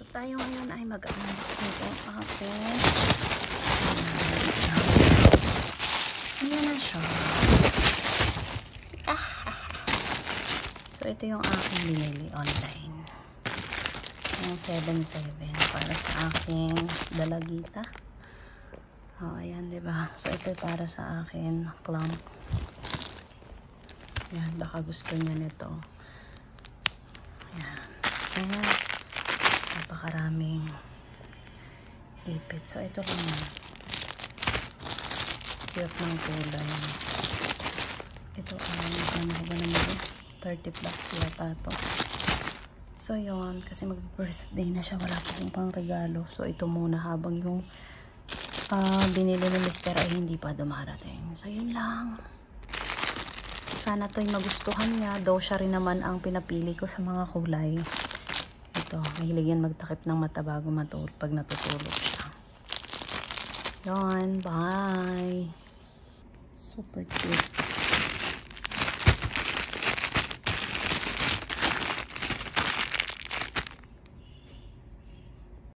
So, tayo ngayon ay mag-unboxing ng aking ayan na siya. So, ito yung aking binili online. Yung 7-7 para sa aking dalagita. Oh, ayan, diba? So, ito para sa akin clamp. Ayan, baka gusto niya nito. Ayan. Ayan. Napakaraming ipit. So, ito lang yan. Cute ng kulay. Ito ay, ano ba naman? 30 plus yata to. So, yun. Kasi mag-birthday na siya. Wala pa akong pang regalo. So, ito muna habang yung binili ni Mr. ay hindi pa dumarating. So, yun lang. Sana to'y magustuhan niya. Though siya rin naman ang pinapili ko sa mga kulay. Ito, mahilig yan magtakip ng mata bago matulog pag natutulog siya. Yun, bye! Super cute.